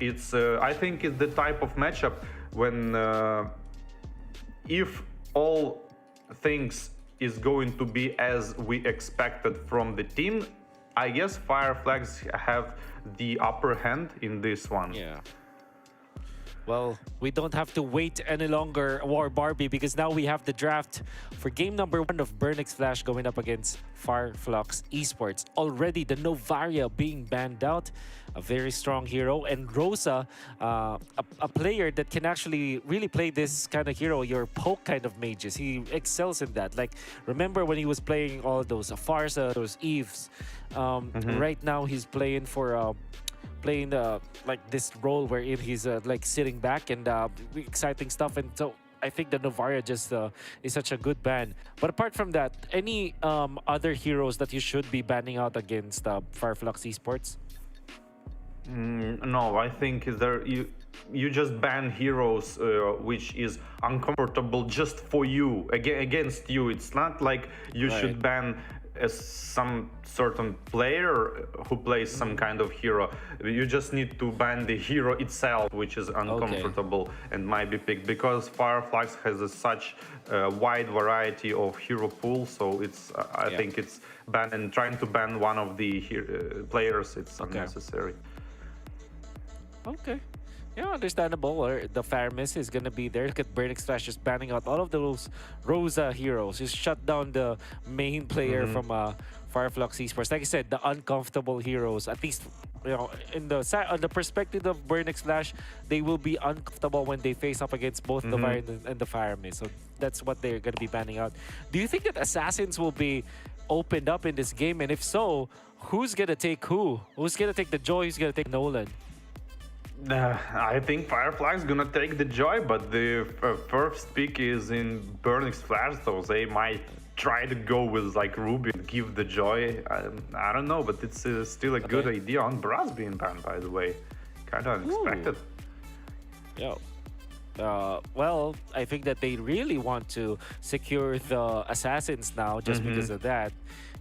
It's I think it's the type of matchup when if all things is going to be as we expected from the team, I guess FLUX have the upper hand in this one. Yeah. Well, we don't have to wait any longer, War Barbie, because now we have the draft for game number 1 of Burnix Flash going up against FLUX Esports. Already the Novaria being banned out, a very strong hero, and Rosa, a player that can actually really play this kind of hero, your poke kind of mages. He excels in that. Like, remember when he was playing all those Farsa, those Eves. Right now he's playing for... playing like this role wherein he's like sitting back and exciting stuff, and so I think the Novaria just is such a good ban. But apart from that, any other heroes that you should be banning out against FLUX Esports? No, I think there you just ban heroes which is uncomfortable just for you, against you. It's not like you should ban some certain player who plays some kind of hero. You just need to ban the hero itself, which is uncomfortable and might be picked, because FLUX has such a wide variety of hero pool. So it's I think it's ban, and trying to ban one of the players, it's unnecessary. Okay. Yeah, understandable. Or the Faramis is gonna be there. Look at Burnix Flash just banning out all of those Rosa heroes. Just shut down the main player from FLUX Esports. Like I said, the uncomfortable heroes. At least, you know, on the perspective of Burnix Flash, they will be uncomfortable when they face up against both the Fire and the Faramis. So that's what they're gonna be banning out. Do you think that Assassins will be opened up in this game? And if so, who's gonna take who? Who's gonna take the Joy? Who's gonna take Nolan? I think FLUX is gonna take the Joy, but the first pick is in Burnix Flash, so they might try to go with like Ruby and give the Joy. I don't know, but it's still a good idea. On Brass being banned, by the way, kind of unexpected. Yeah. Well, I think that they really want to secure the Assassins now, just because of that.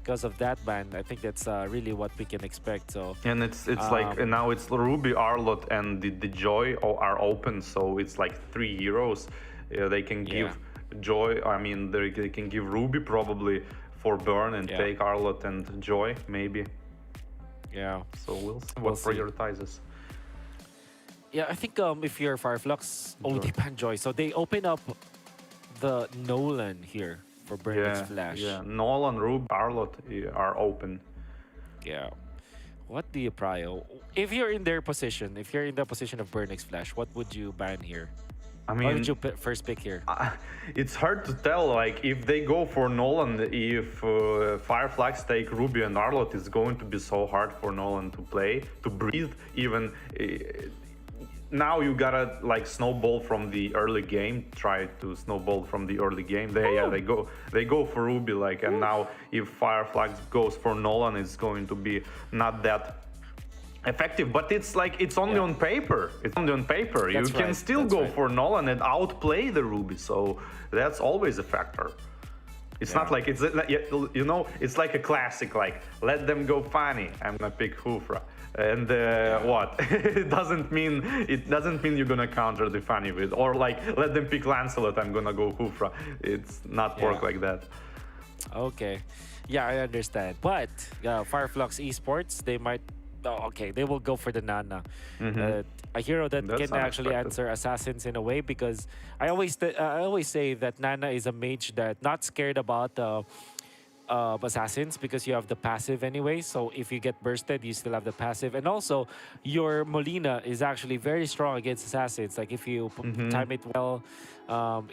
Because of that ban, I think that's really what we can expect. So, and it's like now it's Ruby, Arlott, and the Joy are open. So it's like 3 heroes. They can give Joy. I mean, they can give Ruby probably for burn and take Arlott and Joy maybe. Yeah. So we'll see what prioritizes. Yeah, I think if you're FLUX, they ban Joy. So they open up the Nolan here for Burnix Flash. Yeah, Nolan, Ruby, Arlott are open. Yeah. What do you prio? If you're in their position, if you're in the position of Burnix Flash, what would you ban here? I mean, what would you first pick here? It's hard to tell. Like, if they go for Nolan, if FLUX take Ruby and Arlott, it's going to be so hard for Nolan to play, to breathe even. Now you gotta like snowball from the early game. Try to snowball from the early game. They go for Ruby, like, and now if FLUX goes for Nolan, it's going to be not that effective. But it's like it's only on paper. It's only on paper. You can still go for Nolan and outplay the Ruby. So that's always a factor. It's not like it's it's like a classic. Like, let them go funny. I'm gonna pick Hufra. And what? it doesn't mean you're gonna counter the funny with, or like let them pick Lancelot, I'm gonna go Hufra. It's not work like that. Okay, yeah, I understand. But FLUX Esports, they might. They will go for the Nana, a hero that can actually answer Assassins in a way, because I always say that Nana is a mage that not scared about Assassins, because you have the passive anyway. So if you get bursted, you still have the passive, and also your Molina is actually very strong against Assassins. Like, if you time it well,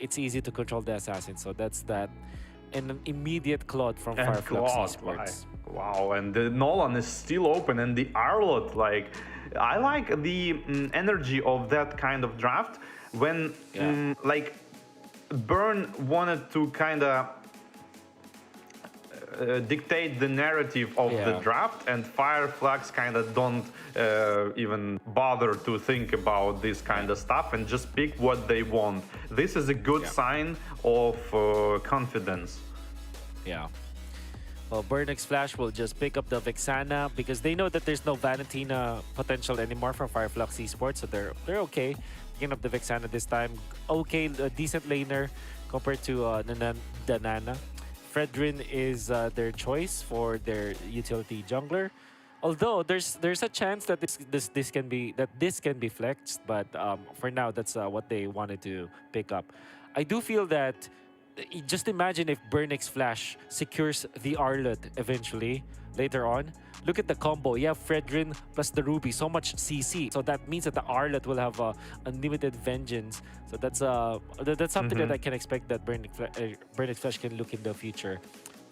it's easy to control the Assassins. So that's that. And an immediate Claude from FLUX Esports. Wow, and the Nolan is still open, and the Arlott, like, I like the energy of that kind of draft when like Burn wanted to kind of dictate the narrative of the draft, and FLUX kind of don't even bother to think about this kind of stuff and just pick what they want. This is a good sign of confidence. Yeah. Well, Burnix Flash will just pick up the Vexana because they know that there's no Valentina potential anymore from FLUX Esports, so they're okay. Picking up the Vexana this time. Okay, a decent laner compared to Danana. Fredrin is their choice for their utility jungler. Although there's a chance that this can be flexed, but for now that's what they wanted to pick up. I do feel that just imagine if Burnix Flash secures the Arlet eventually later on. Look at the combo. You have Fredrin plus the Ruby, so much CC. So that means that the Arlet will have unlimited vengeance. So that's something that I can expect that Burnix Flash can look in the future.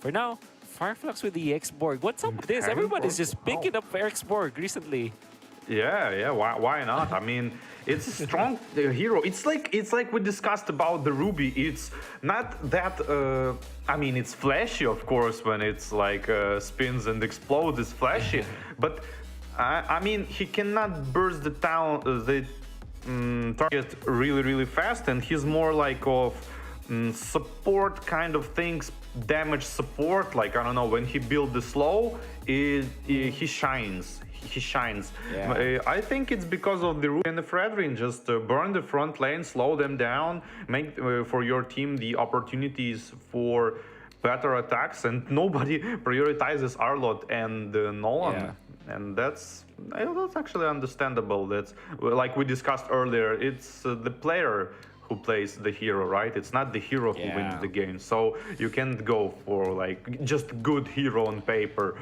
For now, FLUX with the EXBORG. What's up with this? Everyone is just picking up EXBORG recently. Yeah. Why not? I mean, it's a strong hero. It's like we discussed about the Ruby. It's not that. I mean, it's flashy, of course, when it's like spins and explodes. It's flashy, but I mean, he cannot burst the target really fast, and he's more like of support kind of things. Damage support, like I don't know, when he builds the slow, he shines. He shines. Yeah. I think it's because of the Ruby and the Fredrin. Just burn the front lane, slow them down, make for your team the opportunities for better attacks, and nobody prioritizes Arlott and Nolan. Yeah. And that's actually understandable. That's like we discussed earlier. It's the player who plays the hero, right? It's not the hero who wins the game. So you can't go for like just good hero on paper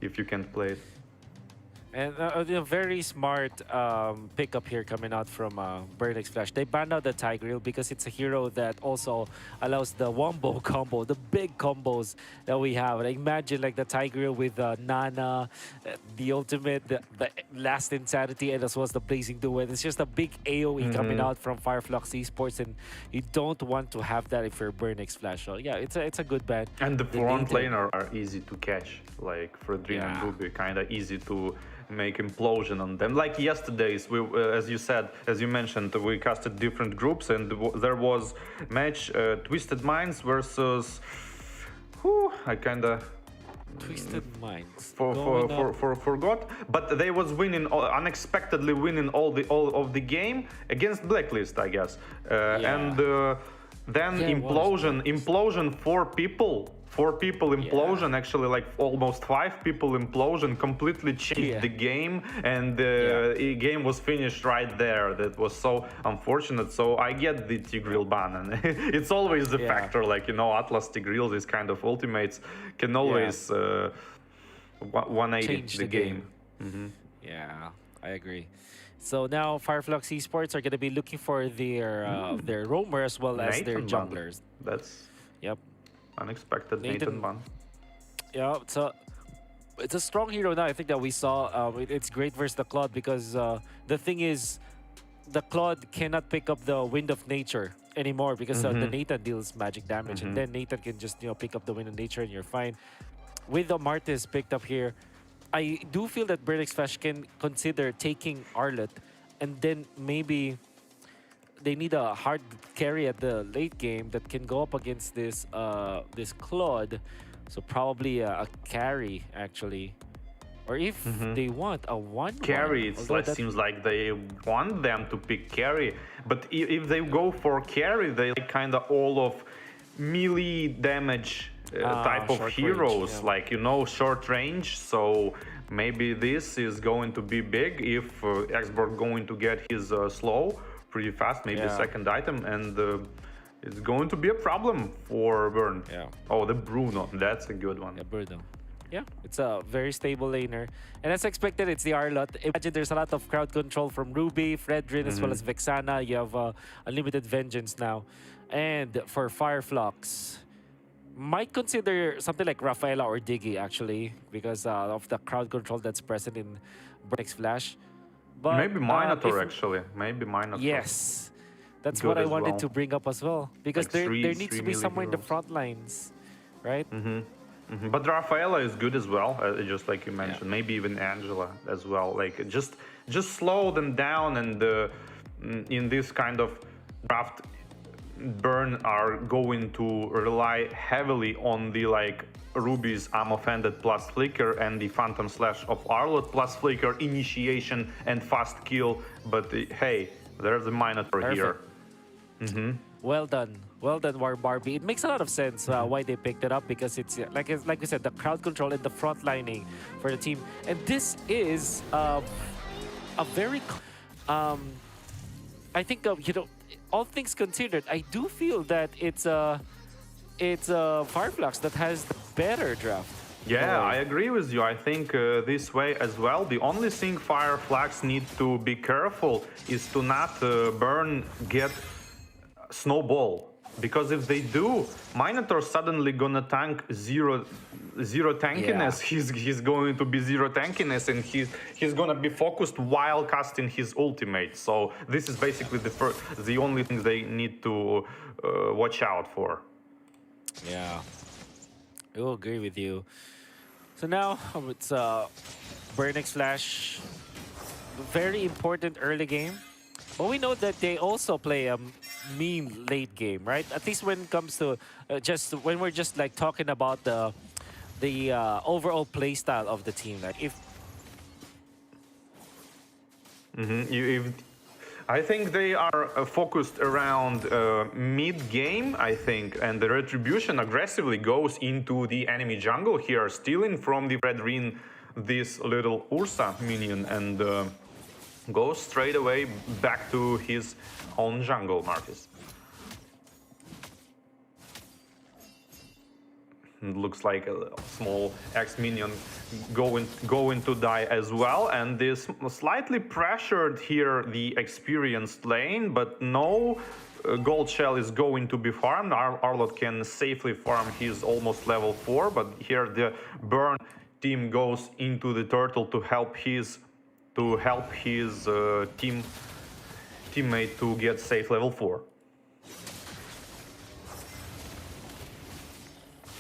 if you can't play it. And a very smart pickup here coming out from Burnix Flash. They banned out the Tigreal because it's a hero that also allows the wombo combo, the big combos that we have. And imagine like the Tigreal with Nana, the ultimate, the last insanity, and as well as the blazing duet. It's just a big AoE coming out from FLUX Esports, and you don't want to have that if you're Burnix Flash. So yeah, it's a good ban. And the front laner are easy to catch, like Fredrin and Ruby, kind of easy to make implosion on them. Like yesterday's, we, as you mentioned, we casted different groups, and there was match Twisted Minds versus I kind of Twisted Minds forgot, but they was winning unexpectedly winning all of the game against Blacklist, I guess. And then implosion, four people implosion, actually like almost 5 people implosion completely changed the game, and the game was finished right there. That was so unfortunate. So I get the Tigreal ban, and it's always the factor, like, you know, Atlas Tigreal, these kind of ultimates can always 180 change the game. Yeah, I agree. So now FLUX Esports are going to be looking for their roamer as well as their junglers. That's unexpected Nathan ban. Yeah, it's a strong hero now. I think that we saw it's great versus the Claude because the thing is, the Claude cannot pick up the Wind of Nature anymore because the Nathan deals magic damage, and then Nathan can just pick up the Wind of Nature and you're fine. With the Martis picked up here, I do feel that Burnix Flash can consider taking Arlet, and then maybe they need a hard carry at the late game that can go up against this Claude. So probably a carry, actually. Or if they want a 1-1. Carry, it seems like they want them to pick carry. But if they go for carry, they like kind of all of melee damage type of heroes. Range, like, you know, short range. So maybe this is going to be big if EXBORG going to get his slow pretty fast, maybe second item, and it's going to be a problem for Burn. Oh, the Bruno, that's a good one. Yeah, Bruno. Yeah, it's a very stable laner. And as expected, it's the Arlott. Imagine there's a lot of crowd control from Ruby, Fredrin, as well as Vexana. You have unlimited vengeance now. And for FLUX, might consider something like Rafaela or Diggy, actually, because of the crowd control that's present in Burnix Flash. But, maybe Minotaur, actually. Maybe Minotaur. Yes. That's good what I wanted to bring up as well. Because like there needs to be someone in the front lines, right? But Rafaela is good as well, just like you mentioned. Maybe even Angela as well. Like just slow them down, and in this kind of draft, Burn are going to rely heavily on the like Ruby's I'm Offended plus Flicker and the Phantom Slash of Arlott plus Flicker, initiation and fast kill. But hey, there's a Minotaur here. Well done, War Barbie. It makes a lot of sense why they picked it up, because it's like we said, the crowd control and the front lining for the team. And this is a very, I think you know, all things considered, I do feel that it's FLUX that has the better draft. Yeah, I agree with you. I think this way as well. The only thing FLUX need to be careful is to not get snowball, because if they do, Minotaur suddenly gonna tank zero tankiness. Yeah. He's going to be zero tankiness, and he's gonna be focused while casting his ultimate. So this is basically the only thing they need to watch out for. Yeah, I will agree with you. So now it's Burnix Flash, very important early game, but we know that they also play a mean late game, right? At least when it comes to just when we're just like talking about the overall play style of the team. Like if I think they are focused around mid-game, I think, and the Retribution aggressively goes into the enemy jungle here, stealing from the Red Ring this little Ursa minion, and goes straight away back to his own jungle, Marcus. It looks like a small X minion going to die as well, and this slightly pressured here the experienced lane, but no gold shell is going to be farmed. Arlott can safely farm his almost level 4, but here the Burn team goes into the turtle to help his teammate to get safe level 4.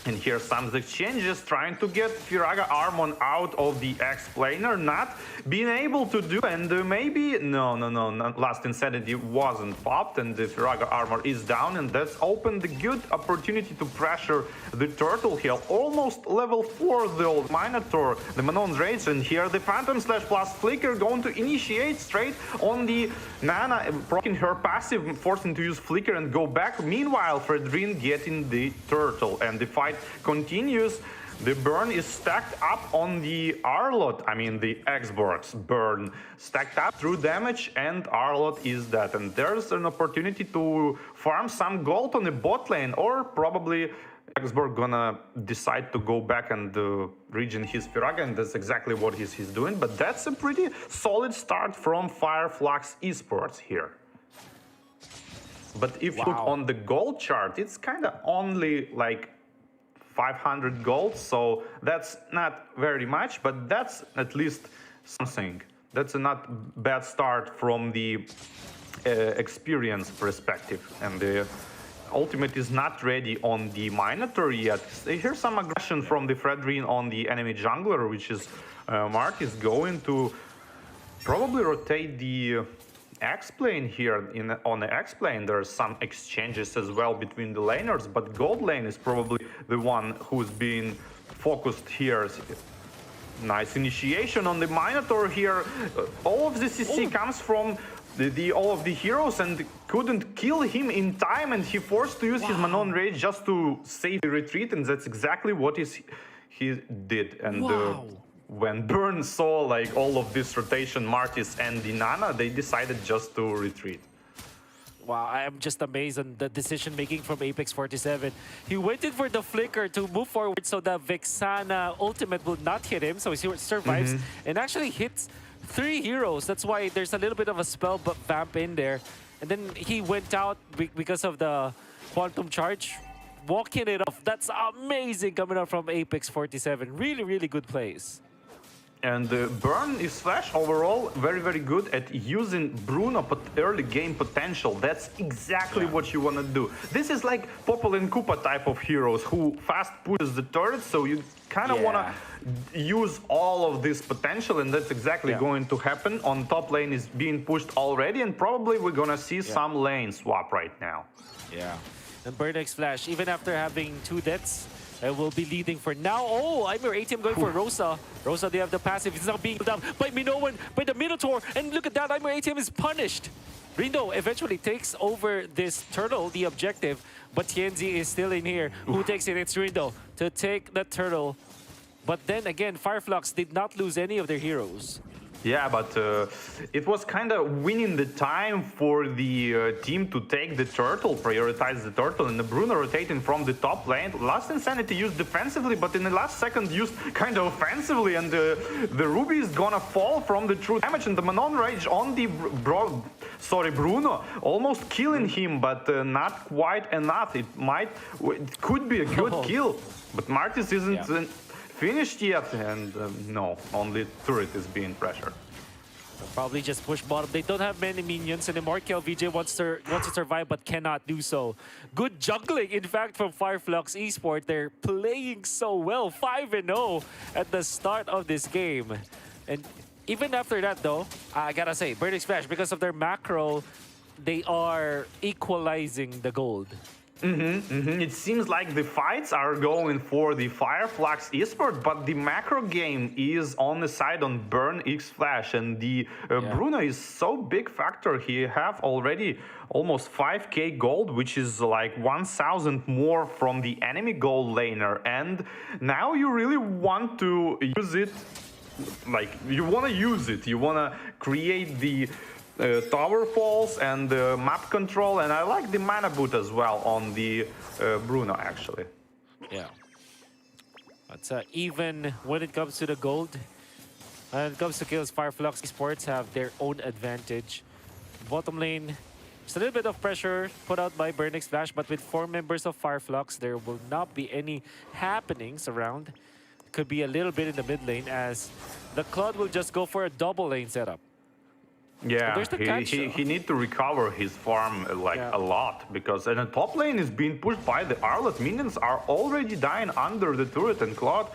And here some exchanges trying to get Firaga Armon out of the X-Planer, not being able to do, and maybe, no, Last Insanity wasn't popped, and the Firaga Armor is down, and that's opened a good opportunity to pressure the Turtle here. Almost level 4, the old Minotaur, the Manon Rage, and here the Phantom Slash plus Flicker going to initiate straight on the Nana, proccing her passive, forcing to use Flicker and go back. Meanwhile, Fredrin getting the Turtle, and the fight continues. The Burn is stacked up on the Arlott, I mean the Xbox Burn, stacked up through damage, and Arlott is dead. And there's an opportunity to farm some gold on the bot lane, or probably Xborg gonna decide to go back and regen his Firaga, and that's exactly what he's doing. But that's a pretty solid start from FLUX Esports here. But if you look on the gold chart, it's kind of only like 500 gold, so that's not very much, but that's at least something. That's a not bad start from the experience perspective, and the ultimate is not ready on the Minotaur yet. Here's some aggression from the Fredrin on the enemy jungler, which is Mark is going to probably rotate the X-Plane here. On the X-Plane, there's some exchanges as well between the laners, but gold lane is probably the one who's being focused here. Nice initiation on the Minotaur here. All of the CC comes from all of the heroes, and couldn't kill him in time, and he forced to use his Manon Rage just to save the retreat, and that's exactly what he did. And when Burn saw like all of this rotation, Martis and the Nana, they decided just to retreat. Wow, I'm just amazed on the decision making from Apex 47. He waited for the flicker to move forward so that Vexana ultimate will not hit him, so he survives and actually hits 3 heroes. That's why there's a little bit of a spell but vamp in there. And then he went out because of the quantum charge, walking it off. That's amazing coming out from Apex 47. Really, really good plays. And Burn is Flash overall very, very good at using Bruno early game potential. That's exactly what you want to do. This is like Popol and Koopa type of heroes who fast pushes the turret, so you kind of want to use all of this potential, and that's exactly going to happen. On top lane is being pushed already, and probably we're going to see some lane swap right now. Yeah. And Burnix Flash, even after having 2 deaths, And will be leading for now. Oh, I'm your ATM going for Rosa. Rosa, they have the passive. It's not being down by Minoan, by the Minotaur. And look at that, I'm your ATM is punished. Rindo eventually takes over this turtle, the objective. But Tienzi is still in here. Who takes it? It's Rindo to take the turtle. But then again, FLUX did not lose any of their heroes. Yeah, but it was kind of winning the time for the team to take the turtle, prioritize the turtle, and the Bruno rotating from the top lane. Last Insanity used defensively, but in the last second used kind of offensively, and the Ruby is gonna fall from the true damage, and the Manon Rage on the Bruno, almost killing him, but not quite enough. It could be a good kill, but Martis isn't finished yet, and no, only turret is being pressured. Probably just push bottom. They don't have many minions anymore. KLVJ wants to survive but cannot do so. Good juggling, in fact, from FLUX Esports. They're playing so well, 5-0 at the start of this game. And even after that, though, I gotta say, Burning Splash, because of their macro, they are equalizing the gold. It seems like the fights are going for the FLUX Esports, but the macro game is on the side on Burn X Flash, and the Bruno is so big factor. He have already almost 5k gold, which is like 1,000 more from the enemy gold laner, and now you really want to use it. Like, you want to use it. You want to create the tower falls and map control, and I like the mana boot as well on the Bruno, actually. Yeah. But even when it comes to the gold, when it comes to kills, FLUX Esports have their own advantage. Bottom lane, just a little bit of pressure put out by Burning Splash, but with 4 members of FLUX, there will not be any happenings around. Could be a little bit in the mid lane, as the Claude will just go for a double lane setup. Yeah, he need to recover his farm a lot, because in the top lane is being pushed by the Arlot. Minions are already dying under the turret, and Claude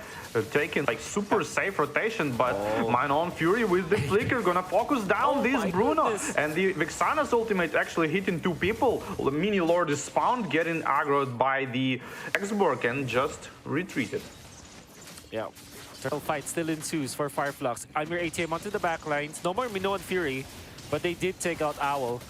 taking like super safe rotation, but Manon Fury with the flicker gonna focus down this Bruno. Goodness. And the Vexana's ultimate actually hitting 2 people. The mini lord is spawned, getting aggroed by the Xborg, and just retreated. Yeah. Turtle fight still ensues for FLUX. I'm your ATM onto the back lines. No more Minoan Fury, but they did take out Owl.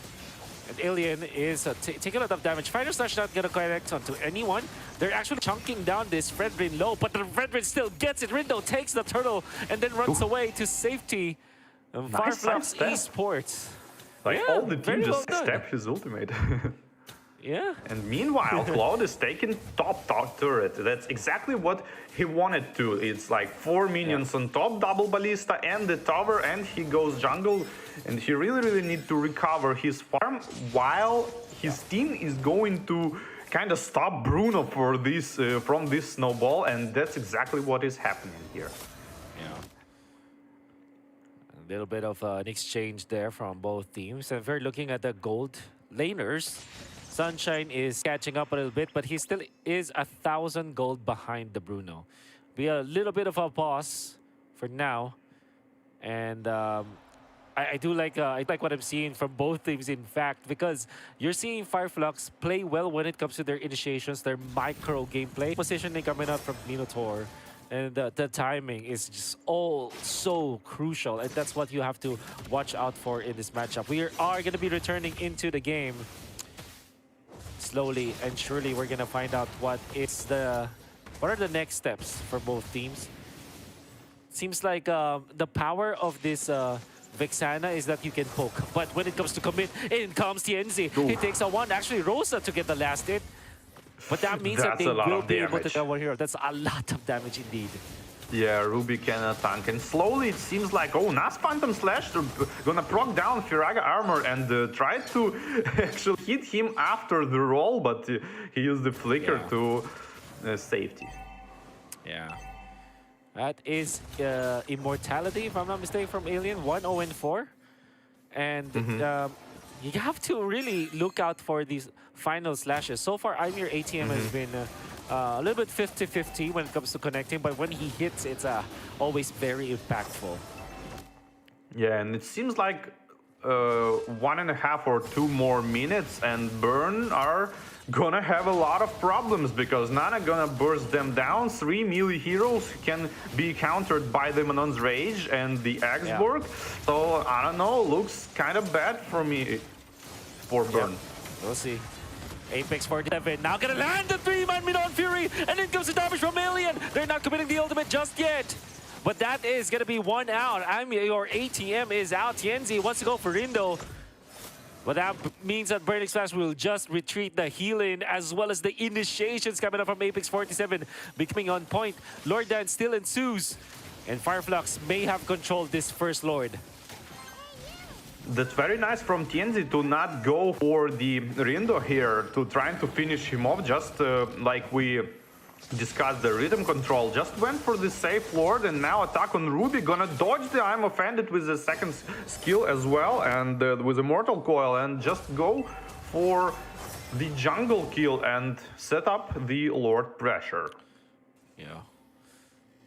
And Alien is taking a lot of damage. Fighter Slash not gonna connect onto anyone. They're actually chunking down this Fredrin low, but the Fredrin still gets it. Rindo takes the turtle and then runs away to safety. FLUX Esports. Like, all the team just step his ultimate. Yeah. And meanwhile, Claude is taking top turret. That's exactly what he wanted to. It's like 4 minions on top, double ballista and the tower, and he goes jungle. And he really need to recover his farm, while his team is going to kind of stop Bruno for this from this snowball, and that's exactly what is happening here. Yeah. A little bit of an exchange there from both teams. And if we're looking at the gold laners, Sunshine is catching up a little bit, but he still is 1,000 gold behind the Bruno. Be a little bit of a pause for now, and I do like what I'm seeing from both teams. In fact, because you're seeing FLUX play well when it comes to their initiations, their micro gameplay, positioning coming out from Minotaur, and the timing is just all so crucial, and that's what you have to watch out for in this matchup. We are going to be returning into the game. Slowly and surely, we're gonna find out what are the next steps for both teams. Seems like the power of this Vexana is that you can poke, but when it comes to commit, in comes Tienzi. He takes a 1. Actually, Rosa to get the last hit, but that means that they will be able to get one hero. That's a lot of damage indeed. Yeah, Ruby cannot tank, and slowly it seems like, Nas Phantom Slash gonna proc down Firaga armor and try to actually hit him after the roll, but he used the flicker to safety. Yeah. That is Immortality, if I'm not mistaken, from Alien, 1-0-4. And you have to really look out for these final slashes. So far, I'm your ATM has been a little bit 50-50 when it comes to connecting, but when he hits, it's always very impactful. Yeah, and it seems like 1.5 or 2 more minutes, and Burn are gonna have a lot of problems because Nana gonna burst them down. 3 melee heroes can be countered by the Manon's Rage and the Exborg. So I don't know, looks kind of bad for me, for Burn. We'll see. Apex 47 now gonna land the 3-man Minon Fury, and in comes the damage from Alien. They're not committing the ultimate just yet. But that is gonna be one out. I mean, your ATM is out. Tienzi wants to go for Rindo. But that means that Burning Splash will just retreat the healing as well as the initiations coming up from Apex 47 becoming on point. Lord Dance still ensues. And FLUX may have controlled this first Lord. That's very nice from Tienzi to not go for the Rindo here, to trying to finish him off, just like we discussed the rhythm control. Just went for the safe Lord, and now attack on Ruby. Gonna dodge the I'm Offended with the second skill as well, and with a Mortal Coil, and just go for the jungle kill and set up the Lord pressure. Yeah.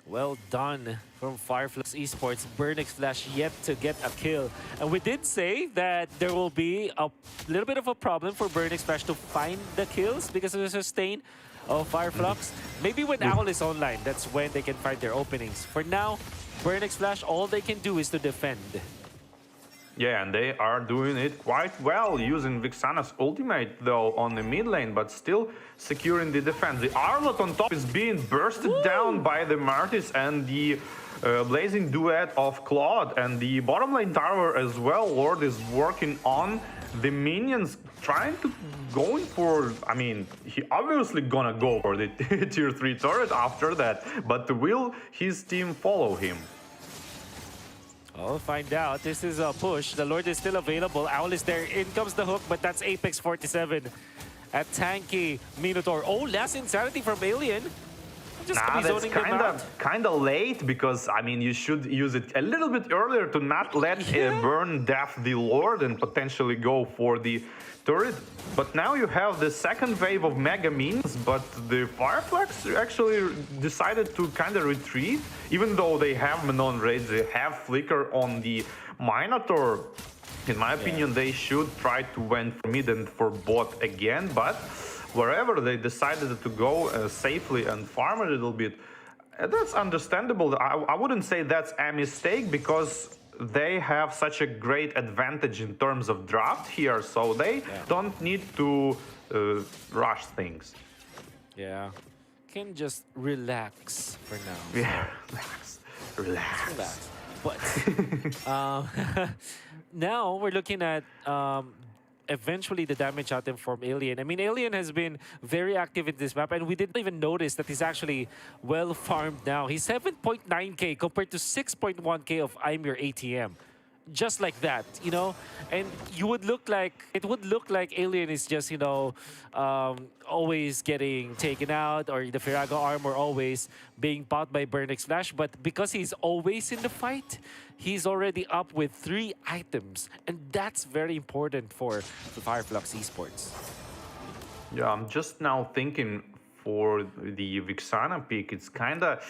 Well done from FLUX Esports. Burnix Flash yet to get a kill. And we did say that there will be a little bit of a problem for Burnix Flash to find the kills because of the sustain of FLUX. Maybe when Owl is online, that's when they can find their openings. For now, Burnix Flash, all they can do is to defend. Yeah, and they are doing it quite well, using Vixana's ultimate, though, on the mid lane, but still securing the defense. The Arlot on top is being bursted down by the Martis and the Blazing Duet of Claude, and the bottom lane tower as well. Lord is working on the minions, trying to going for, I mean, he obviously gonna go for the tier 3 turret after that, but will his team follow him? I'll find out. This is a push. The Lord is still available. Owl is there. In comes the hook, but that's Apex 47 at tanky Minotaur. Oh, last Insanity from Alien. Just that's kind of late, because I mean you should use it a little bit earlier to not let Burn death the Lord and potentially go for the turret. But now you have the second wave of mega minions, but the FLUX actually decided to kind of retreat, even though they have Manon Raids, they have Flicker on the Minotaur. In my opinion, they should try to went for mid and for bot again, but wherever they decided to go safely and farm a little bit, that's understandable. I wouldn't say that's a mistake, because they have such a great advantage in terms of draft here, so they don't need to rush things. Yeah, can just relax for now. Yeah, relax. But now we're looking at eventually the damage item from Alien. I mean, Alien has been very active in this map, and we didn't even notice that he's actually well farmed now. He's 7.9k compared to 6.1k of I'm Your ATM. Just like that, you know? And you would look like, it would look like Alien is just, you know, always getting taken out, or the Firaga armor always being popped by Burnix Flash. But because he's always in the fight, he's already up with 3 items. And that's very important for the FLUX Esports. Yeah, I'm just now thinking for the Vixana pick, it's kind of,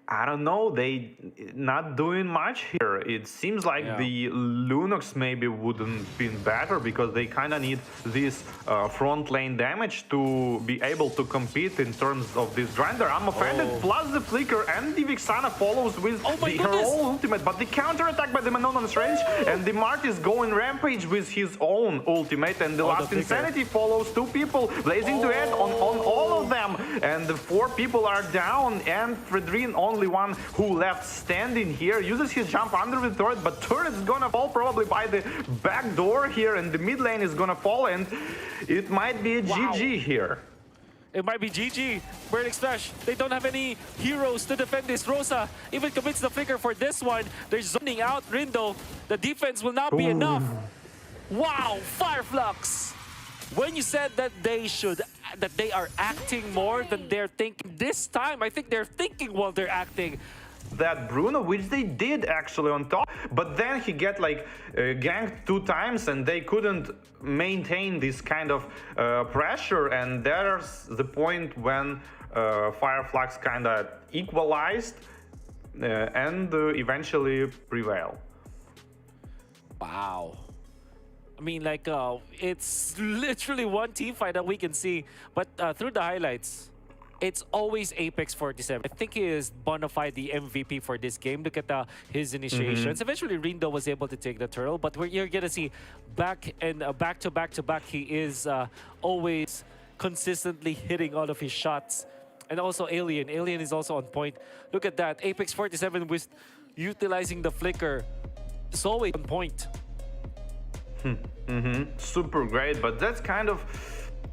I don't know, they not doing much here. It seems like the Lunox maybe wouldn't been better, because they kind of need this front lane damage to be able to compete in terms of this grinder. I'm Offended plus the Flicker, and the Vixana follows with her own ultimate, but the counter attack by the Manon on range, and the Mart is going rampage with his own ultimate, and the last Insanity follows 2 people, Blazing Duet on all of them, and the 4 people are down, and Fredrin only one who left standing here, uses his jump under the turret, but turret's gonna fall probably by the back door here, and the mid lane is gonna fall, and it might be a GG here. It might be GG. Burnix Flash, they don't have any heroes to defend this. Rosa even commits the flicker for this one. They're zoning out Rindo. The defense will not be enough. Wow, FLUX. When you said that they are acting more than they're thinking this time, I think they're thinking while they're acting. That Bruno, which they did actually on top, but then he get like ganked 2 times, and they couldn't maintain this kind of pressure, and there's the point when FLUX kind of equalized and eventually prevail. Wow. I mean, like, it's literally one team fight that we can see. But through the highlights, it's always Apex 47. I think he is bona fide the MVP for this game. Look at his initiations. Eventually, Rindo was able to take the turtle, but you're going to see back and back to back to back, he is always consistently hitting all of his shots. And also Alien. Alien is also on point. Look at that. Apex 47 was utilizing the flicker. It's always on point. Super great, but that's kind of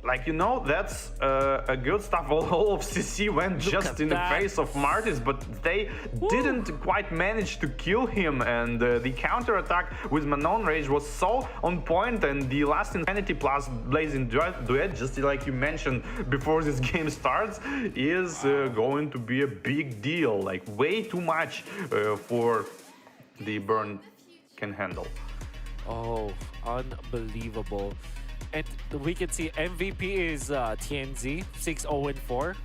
like, you know, that's a good stuff. All of CC went just in the face of Martis, but they didn't quite manage to kill him, and the counter attack with Manon Rage was so on point, and the last Insanity plus Blazing Duet, just like you mentioned before this game starts, is going to be a big deal, like way too much for the Burn can handle. Oh, unbelievable. And we can see MVP is TNZ, 6-0-4.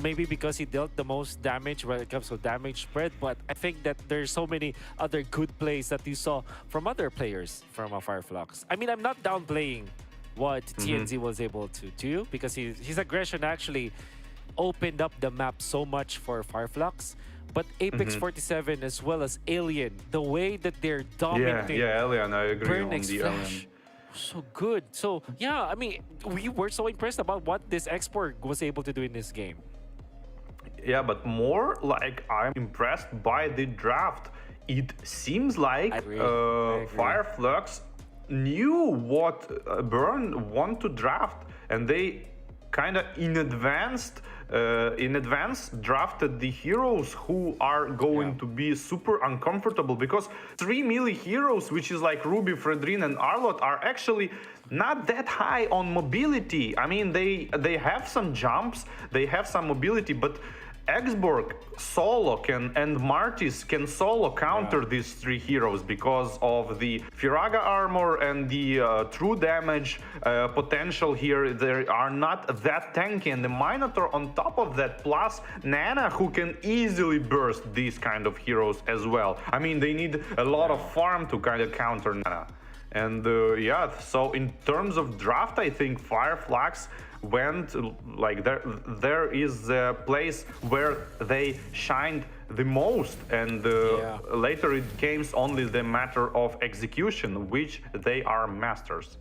Maybe because he dealt the most damage when it comes to damage spread, but I think that there's so many other good plays that you saw from other players from FLUX. I mean, I'm not downplaying what TNZ was able to do, because his aggression actually opened up the map so much for FLUX. But Apex 47 as well as Alien, the way that they're dominating. Yeah, Alien, I agree on Burnix the Flash, Alien. so good. So yeah, I mean, we were so impressed about what this export was able to do in this game. Yeah, but more like I'm impressed by the draft. It seems like FLUX knew what Burn want to draft, and they kind of in advance drafted the heroes who are going to be super uncomfortable, because 3 melee heroes, which is like Ruby, Fredrine, and Arlott, are actually not that high on mobility. I mean, they have some jumps, they have some mobility, but Exborg solo and Martis can solo counter these 3 heroes because of the Firaga armor and the true damage potential here. They are not that tanky, and the Minotaur on top of that, plus Nana, who can easily burst these kind of heroes as well. I mean, they need a lot of farm to kind of counter Nana. And yeah, so in terms of draft, I think FLUX went like there is a place where they shined the most, and later it becomes only the matter of execution, which they are masters.